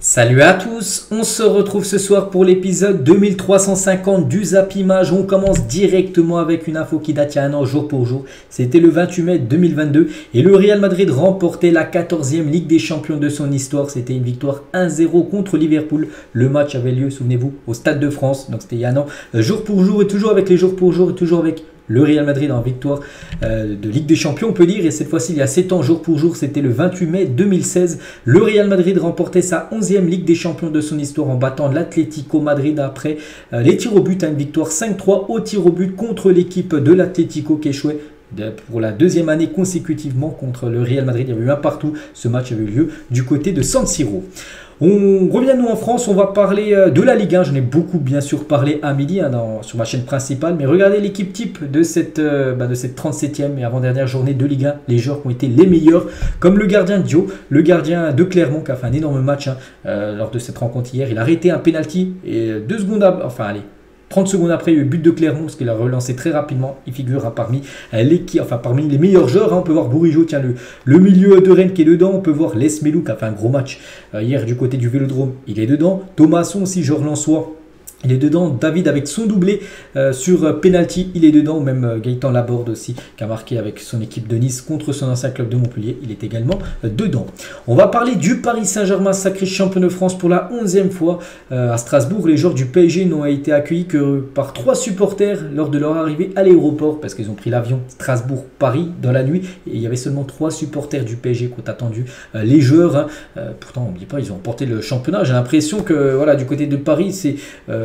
Salut à tous, on se retrouve ce soir pour l'épisode 2350 du Zap Image. On commence directement avec une info qui date il y a un an jour pour jour. C'était le 28 mai 2022 et le Real Madrid remportait la 14e Ligue des Champions de son histoire. C'était une victoire 1-0 contre Liverpool. Le match avait lieu, souvenez-vous, au Stade de France. Donc c'était il y a un an, jour pour jour et toujours avec les jours pour jour et toujours avec le Real Madrid en victoire de Ligue des Champions, on peut dire. Et cette fois-ci, il y a 7 ans, jour pour jour, c'était le 28 mai 2016. Le Real Madrid remportait sa 11e Ligue des Champions de son histoire en battant l'Atlético Madrid après les tirs au but. Une victoire 5-3 au tir au but contre l'équipe de l'Atlético qui échouait pour la deuxième année consécutivement contre le Real Madrid. Il y avait eu un partout. Ce match avait eu lieu du côté de San Siro. On revient nous en France, on va parler de la Ligue 1. J'en ai beaucoup bien sûr parlé à midi sur ma chaîne principale. Mais regardez l'équipe type de cette 37e et avant-dernière journée de Ligue 1. Les joueurs qui ont été les meilleurs, comme le gardien Dio, le gardien de Clermont qui a fait un énorme match lors de cette rencontre hier. Il a arrêté un penalty et 30 secondes après, il y a eu le but de Clermont, parce qu'il a relancé très rapidement. Il figurera parmi les meilleurs joueurs. On peut voir Bourigeaud, tiens, le milieu de Rennes qui est dedans. On peut voir Les Melou qui a fait un gros match hier du côté du Vélodrome. Il est dedans. Thomasson aussi, joueur lensois. Il est dedans. David avec son doublé sur penalty, il est dedans. Même Gaëtan Laborde aussi, qui a marqué avec son équipe de Nice contre son ancien club de Montpellier. Il est également dedans. On va parler du Paris Saint-Germain, sacré champion de France pour la 11e fois à Strasbourg. Les joueurs du PSG n'ont été accueillis que par 3 supporters lors de leur arrivée à l'aéroport, parce qu'ils ont pris l'avion Strasbourg-Paris dans la nuit. Et il y avait seulement 3 supporters du PSG qui ont attendu les joueurs. Pourtant, n'oubliez pas, ils ont remporté le championnat. J'ai l'impression que voilà, du côté de Paris, c'est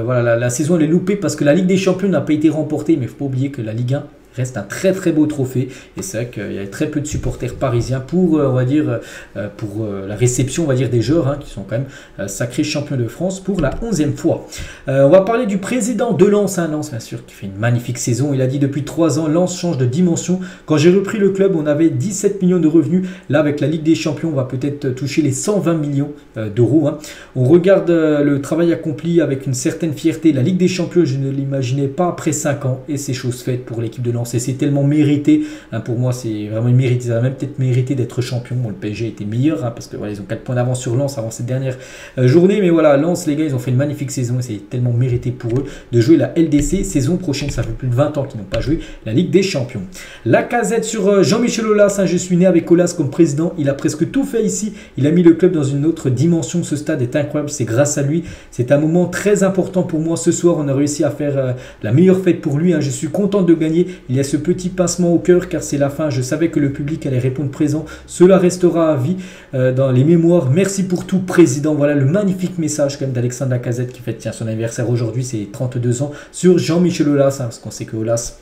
la saison elle est loupée parce que la Ligue des Champions n'a pas été remportée, mais il ne faut pas oublier que la Ligue 1 reste un très très beau trophée. Et c'est vrai qu'il y a très peu de supporters parisiens pour la réception, on va dire, des joueurs qui sont quand même sacrés champions de France pour la 11e fois. On va parler du président de Lens, Lens bien sûr qui fait une magnifique saison. Il a dit depuis 3 ans, Lens change de dimension. Quand j'ai repris le club, on avait 17 millions de revenus. Là, avec la Ligue des Champions, on va peut-être toucher les 120 millions d'euros. On regarde le travail accompli avec une certaine fierté. La Ligue des Champions, je ne l'imaginais pas après 5 ans et c'est chose faite pour l'équipe de Lens. Et c'est tellement mérité. Pour moi, c'est vraiment mérité. Ça a même peut-être mérité d'être champion. Bon, le PSG était meilleur parce que voilà, ils ont 4 points d'avance sur Lens avant cette dernière journée. Mais voilà, Lens, les gars, ils ont fait une magnifique saison. Et c'est tellement mérité pour eux de jouer la LDC saison prochaine. Ça fait plus de 20 ans qu'ils n'ont pas joué la Ligue des Champions. La casette sur Jean-Michel Aulas. Je suis né avec Aulas comme président. Il a presque tout fait ici. Il a mis le club dans une autre dimension. Ce stade est incroyable. C'est grâce à lui. C'est un moment très important pour moi. Ce soir, on a réussi à faire la meilleure fête pour lui. Je suis content de gagner. Il y a ce petit pincement au cœur car c'est la fin. Je savais que le public allait répondre présent. Cela restera à vie dans les mémoires. Merci pour tout, président. Voilà le magnifique message quand même d'Alexandre Lacazette qui fête son anniversaire aujourd'hui. C'est 32 ans sur Jean-Michel Aulas parce qu'on sait que Aulas,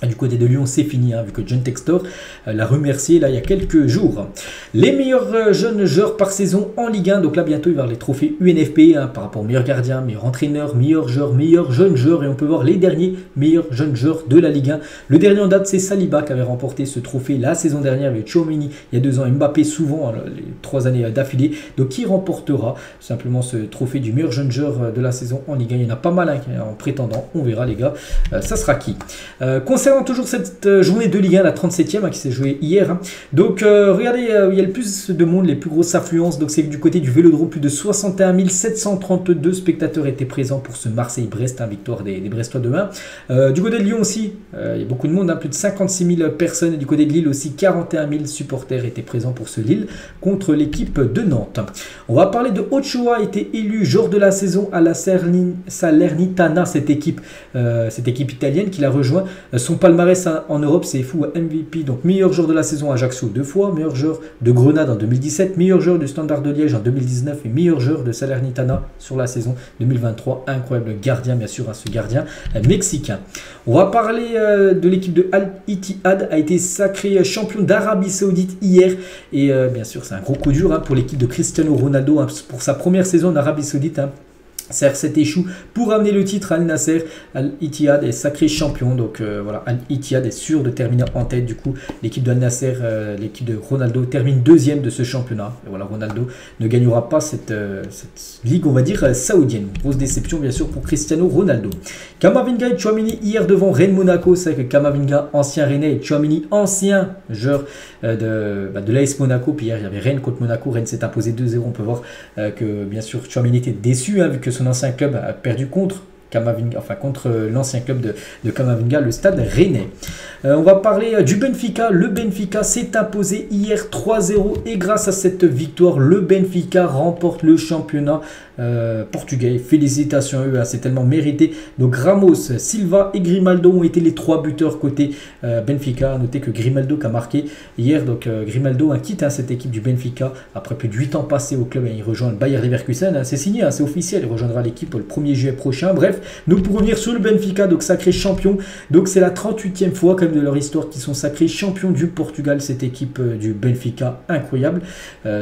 du côté de Lyon, c'est fini, vu que John Textor l'a remercié là il y a quelques jours. Les meilleurs jeunes joueurs par saison en Ligue 1. Donc là, bientôt, il va y avoir les trophées UNFP par rapport aux meilleurs gardiens, meilleurs entraîneurs, meilleurs joueurs, meilleurs jeunes joueurs. Et on peut voir les derniers meilleurs jeunes joueurs de la Ligue 1. Le dernier en date, c'est Saliba qui avait remporté ce trophée la saison dernière avec Tchouaméni il y a 2 ans. Mbappé souvent, les 3 années d'affilée. Donc qui remportera simplement ce trophée du meilleur jeune joueur de la saison en Ligue 1. Il y en a pas mal en prétendant. On verra les gars. Ça sera qui concernant toujours cette journée de Ligue 1, la 37e qui s'est jouée hier. Donc regardez, il y a le plus de monde, les plus grosses affluences. Donc c'est du côté du Vélodrome, plus de 61 732 spectateurs étaient présents pour ce Marseille-Brest, victoire des Brestois de 1. Du côté de Lyon aussi, il y a beaucoup de monde, plus de 56 000 personnes. Et du côté de Lille aussi, 41 000 supporters étaient présents pour ce Lille contre l'équipe de Nantes. On va parler de Ochoa, a été élu joueur de la saison à la Salernitana, cette équipe italienne qui l'a rejoint. Son palmarès en Europe, c'est fou. MVP, donc meilleur joueur de la saison à Ajaccio 2 fois, meilleur joueur de Grenade en 2017, meilleur joueur du Standard de Liège en 2019 et meilleur joueur de Salernitana sur la saison 2023. Incroyable gardien, bien sûr, ce gardien mexicain. On va parler de l'équipe de Al Ittihad, a été sacré champion d'Arabie Saoudite hier. Et bien sûr, c'est un gros coup dur pour l'équipe de Cristiano Ronaldo pour sa première saison en Arabie Saoudite. CR7 échoue pour amener le titre à Al Nasser. Al Ittihad est sacré champion. Donc voilà, Al Ittihad est sûr de terminer en tête. Du coup, l'équipe de Al Nasser, l'équipe de Ronaldo, termine deuxième de ce championnat. Et voilà, Ronaldo ne gagnera pas cette ligue, on va dire, saoudienne. Grosse déception, bien sûr, pour Cristiano Ronaldo. Kamavinga et Tchouaméni hier devant Rennes Monaco. C'est vrai que Kamavinga, ancien Rennais, et Tchouaméni, ancien joueur de l'AS Monaco. Puis hier, il y avait Rennes contre Monaco. Rennes s'est imposé 2-0. On peut voir que, bien sûr, Tchouaméni était déçu, vu que son ancien club a perdu contre Kamavinga, enfin contre l'ancien club de Kamavinga, le Stade Rennais. On va parler du Benfica. Le Benfica s'est imposé hier 3-0 et grâce à cette victoire, le Benfica remporte le championnat portugais. Félicitations à eux, c'est tellement mérité. Donc Ramos, Silva et Grimaldo ont été les 3 buteurs côté Benfica. Notez que Grimaldo qui a marqué hier, donc Grimaldo quitte cette équipe du Benfica après plus de 8 ans passés au club. Il rejoint le Bayer Leverkusen, c'est signé, c'est officiel, il rejoindra l'équipe le 1er juillet prochain. Bref, donc pour revenir sur le Benfica, donc sacré champion, donc c'est la 38e fois quand même de leur histoire qu'ils sont sacrés champions du Portugal, cette équipe du Benfica, incroyable,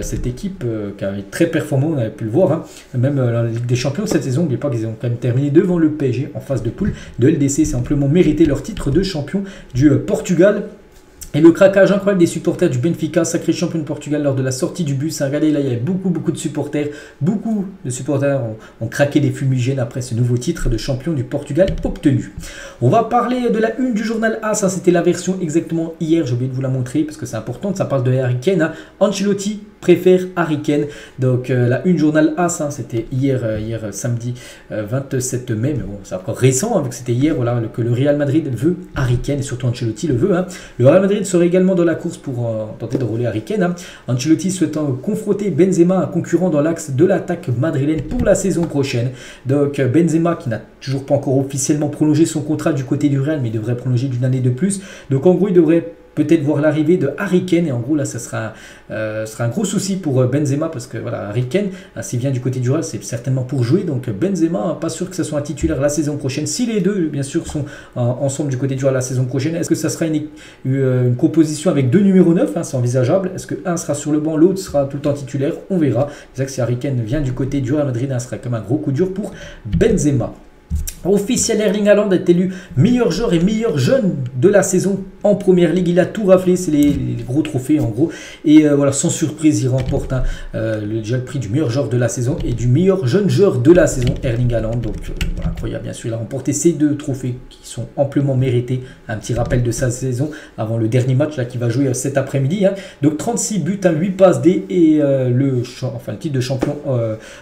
cette équipe qui est très performante, on avait pu le voir, même la Ligue des Champions cette saison. N'oubliez pas qu'ils ont quand même terminé devant le PSG en phase de poule de LDC, c'est amplement mérité leur titre de champion du Portugal. Et le craquage incroyable des supporters du Benfica, sacré champion de Portugal lors de la sortie du bus. Regardez, là, il y avait beaucoup de supporters. Beaucoup de supporters ont craqué des fumigènes après ce nouveau titre de champion du Portugal obtenu. On va parler de la une du journal A. Ça, c'était la version exactement hier. J'ai oublié de vous la montrer parce que c'est important. Ça parle de Harry Kane. Ancelotti préfère Harry Kane. Donc, la une journal A, ça, c'était hier samedi 27 mai. Mais bon, c'est encore récent, vu que c'était hier, voilà, que le Real Madrid veut Harry Kane et surtout Ancelotti le veut. Le Real Madrid serait également dans la course pour tenter de rouler Harry Kane. Ancelotti souhaitant confronter Benzema, un concurrent dans l'axe de l'attaque madrilène pour la saison prochaine. Donc Benzema qui n'a toujours pas encore officiellement prolongé son contrat du côté du Real, mais il devrait prolonger d'une année de plus. Donc en gros, il devrait peut-être voir l'arrivée de Harry Kane, et en gros là ça sera un gros souci pour Benzema, parce que voilà, Harry Kane, s'il vient du côté du Real, c'est certainement pour jouer. Donc Benzema, pas sûr que ce soit un titulaire la saison prochaine. Si les deux bien sûr sont ensemble du côté du Real la saison prochaine, est-ce que ça sera une composition avec 2 numéros 9, c'est envisageable. Est-ce que un sera sur le banc, l'autre sera tout le temps titulaire? On verra. C'est ça que si Harry Kane vient du côté du Real Madrid, ça sera comme un gros coup dur pour Benzema. Officiel, Erling Haaland est élu meilleur joueur et meilleur jeune de la saison en première ligue. Il a tout raflé, c'est les gros trophées en gros. Et voilà, sans surprise, il remporte déjà le prix du meilleur joueur de la saison et du meilleur jeune joueur de la saison, Erling Haaland. Donc voilà, incroyable, bien sûr, il a remporté ces 2 trophées qui sont amplement mérités. Un petit rappel de sa saison avant le dernier match là qui va jouer cet après-midi. Donc 36 buts, 8 passes D et le titre de champion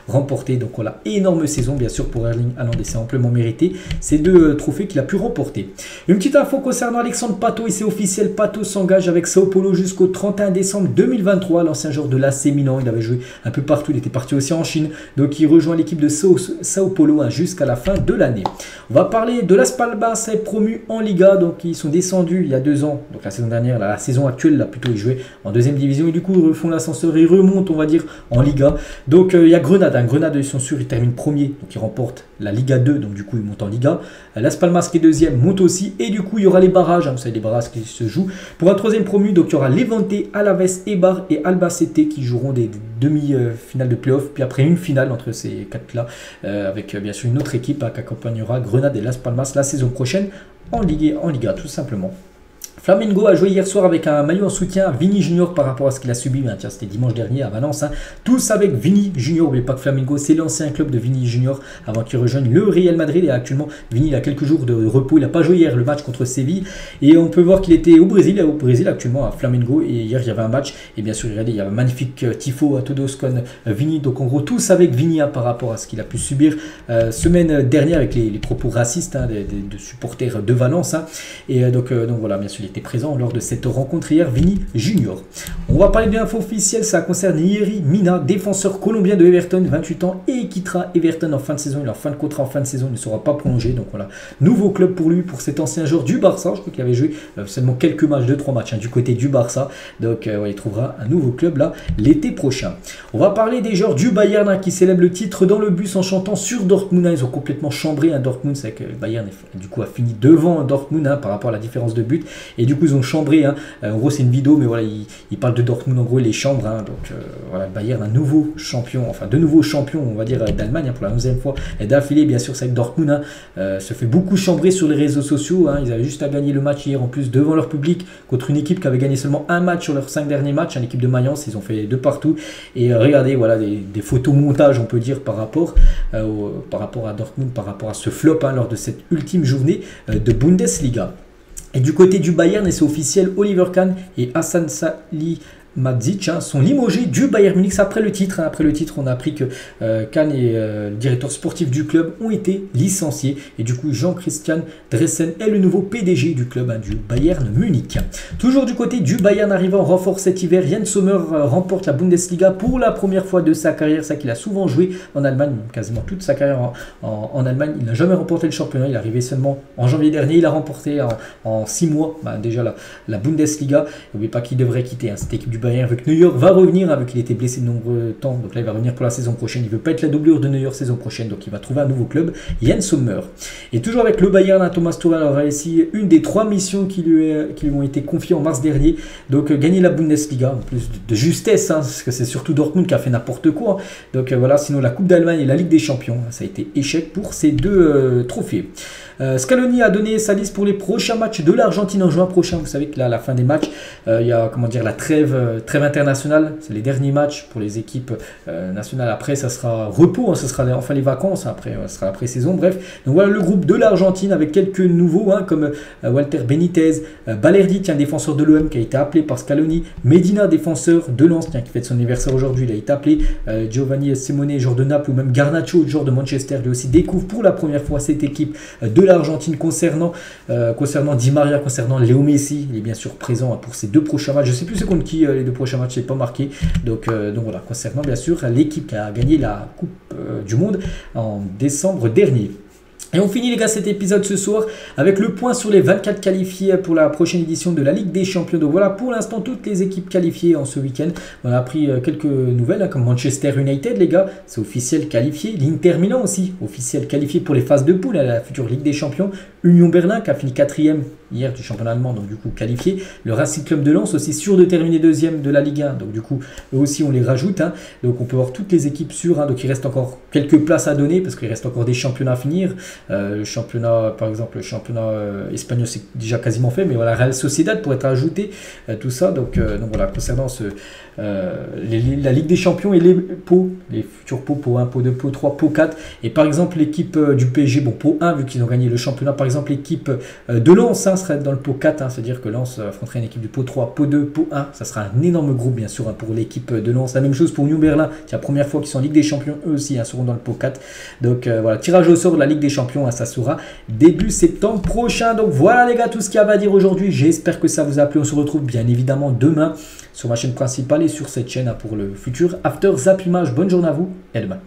remporté. Donc voilà, énorme saison bien sûr pour Erling Haaland et c'est amplement mérité. Ces 2 trophées qu'il a pu remporter. Une petite info concernant Alexandre Pato, et c'est officiel, Pato s'engage avec Sao Paulo jusqu'au 31 décembre 2023. L'ancien joueur de l'AC Milan, il avait joué un peu partout, il était parti aussi en Chine, donc il rejoint l'équipe de Sao Paulo jusqu'à la fin de l'année. On va parler de Las Palmas, est promu en Liga, donc ils sont descendus il y a 2 ans, donc la saison dernière, la saison actuelle là plutôt, ils jouaient en 2e division et du coup ils refont l'ascenseur, ils remontent on va dire en Liga. Donc il y a Grenade, Grenade ils sont sûrs, ils terminent premier, donc ils remportent la Liga 2, donc du coup ils montent en Liga. Las Palmas qui est 2e monte aussi, et du coup il y aura les barrages, vous savez les barrages qui se jouent pour un 3e promu. Donc il y aura Levante, Alaves, Eibar et Albacete qui joueront des demi-finales de playoff, puis après une finale entre ces 4 là avec bien sûr une autre équipe qui accompagnera Grenade et Las Palmas la saison prochaine en Liga tout simplement. Flamengo a joué hier soir avec un maillot en soutien à Vini Junior par rapport à ce qu'il a subi. Tiens, c'était dimanche dernier à Valence. Tous avec Vini Junior, mais pas que Flamengo, c'est l'ancien club de Vini Junior avant qu'il rejoigne le Real Madrid. Et actuellement, Vini il a quelques jours de repos. Il n'a pas joué hier le match contre Séville. Et on peut voir qu'il était au Brésil actuellement à Flamengo. Et hier, il y avait un match. Et bien sûr, regardez, il y avait un magnifique tifo à todos con Vini. Donc en gros, tous avec Vini par rapport à ce qu'il a pu subir semaine dernière avec les propos racistes de supporters de Valence. Et donc voilà, bien sûr, il était présent lors de cette rencontre hier, Vini Junior. On va parler d'une info officielle, ça concerne Yerry Mina, défenseur colombien de Everton, 28 ans, et quittera Everton en fin de saison. Il est en fin de contrat en fin de saison, il ne sera pas prolongé. Donc voilà, nouveau club pour lui, pour cet ancien joueur du Barça. Je crois qu'il avait joué seulement quelques matchs, 2-3 matchs du côté du Barça. Donc il trouvera un nouveau club là l'été prochain. On va parler des joueurs du Bayern qui célèbrent le titre dans le bus en chantant sur Dortmund. Ils ont complètement chambré Dortmund, c'est que le Bayern du coup a fini devant Dortmund par rapport à la différence de but. Et du coup ils ont chambré. En gros c'est une vidéo, mais voilà, il parle de Dortmund, en gros il les chambre. Donc voilà, le Bayern, un nouveau champion, enfin de nouveaux champions on va dire d'Allemagne pour la 11e fois d'affilée. Bien sûr, c'est avec Dortmund, se fait beaucoup chambrer sur les réseaux sociaux. Ils avaient juste à gagner le match hier en plus devant leur public contre une équipe qui avait gagné seulement un match sur leurs 5 derniers matchs, une équipe de Mayence. Ils ont fait 2 partout. Et regardez, voilà des photos montage, on peut dire, par rapport à Dortmund, par rapport à ce flop lors de cette ultime journée de Bundesliga. Et du côté du Bayern, et c'est officiel, Oliver Kahn et Hassan Salihamidzic sont limogés du Bayern Munich après le titre. Après le titre, on a appris que Kahn et le directeur sportif du club ont été licenciés. Et du coup, Jean-Christian Dressen est le nouveau PDG du club du Bayern Munich. Toujours du côté du Bayern, arrivant en renfort cet hiver, Yann Sommer remporte la Bundesliga pour la première fois de sa carrière. C'est qu'il a souvent joué en Allemagne, quasiment toute sa carrière en Allemagne. Il n'a jamais remporté le championnat. Il est arrivé seulement en janvier dernier. Il a remporté en 6 mois déjà la Bundesliga. N'oubliez pas qu'il devrait quitter cette équipe du Bayern, vu que Neuer va revenir, vu qu'il était blessé de nombreux temps. Donc là, il va revenir pour la saison prochaine. Il ne veut pas être la doublure de Neuer saison prochaine. Donc il va trouver un nouveau club, Yann Sommer. Et toujours avec le Bayern, Thomas Tuchel aura ici une des 3 missions qui lui ont été confiées en mars dernier. Donc gagner la Bundesliga, en plus de justesse, parce que c'est surtout Dortmund qui a fait n'importe quoi. Donc voilà, sinon la Coupe d'Allemagne et la Ligue des Champions, ça a été échec pour ces 2 trophées. Scaloni a donné sa liste pour les prochains matchs de l'Argentine en juin prochain. Vous savez que là, à la fin des matchs, il y a la trêve internationale. C'est les derniers matchs pour les équipes nationales. Après, ça sera repos, ça sera enfin les vacances. Après, ça sera la pré-saison. Bref, donc voilà le groupe de l'Argentine avec quelques nouveaux comme Walter Benitez, Balerdi, un défenseur de l'OM qui a été appelé par Scaloni, Medina, défenseur de Lens, qui fête son anniversaire aujourd'hui, il a été appelé, Giovanni Simone, joueur de Naples, ou même Garnacho, joueur de Manchester, lui aussi découvre pour la première fois cette équipe de l'Argentine. Concernant Di Maria, concernant Léo Messi, il est bien sûr présent pour ces 2 prochains matchs. Je ne sais plus c'est contre qui les 2 prochains matchs, c'est pas marqué. Donc voilà, concernant bien sûr l'équipe qui a gagné la Coupe du Monde en décembre dernier. Et on finit les gars cet épisode ce soir avec le point sur les 24 qualifiés pour la prochaine édition de la Ligue des Champions. Donc voilà pour l'instant toutes les équipes qualifiées en ce week-end. On a appris quelques nouvelles comme Manchester United les gars, c'est officiel qualifié. L'Inter Milan aussi, officiel qualifié pour les phases de poule à la future Ligue des Champions. Union Berlin qui a fini 4e hier du championnat allemand, donc du coup qualifié. Le Racing Club de Lens aussi sûr de terminer 2e de la Ligue 1, donc du coup eux aussi on les rajoute. Donc on peut voir toutes les équipes sûres, donc il reste encore quelques places à donner parce qu'il reste encore des championnats à finir. Le championnat, par exemple, le championnat espagnol c'est déjà quasiment fait, mais voilà, Real Sociedad pourrait être ajouté, tout ça. Donc voilà, concernant la Ligue des Champions et les pots, les futurs pots, pot 1, pot 2, pot 3, pot 4. Et par exemple, l'équipe du PSG, bon, pot 1, vu qu'ils ont gagné le championnat, par exemple, l'équipe de Lens serait dans le pot 4, c'est-à-dire que Lens affronterait une équipe du pot 3, pot 2, pot 1. Ça sera un énorme groupe, bien sûr, pour l'équipe de Lens. La même chose pour Union Berlin, c'est la première fois qu'ils sont en Ligue des Champions, eux aussi, seront dans le pot 4. Donc voilà, tirage au sort de la Ligue des Champions, ça sera début septembre prochain. Donc voilà les gars, tout ce qu'il y avait à dire aujourd'hui. J'espère que ça vous a plu. On se retrouve bien évidemment demain sur ma chaîne principale et sur cette chaîne pour le futur After Zap Image. Bonne journée à vous et à demain.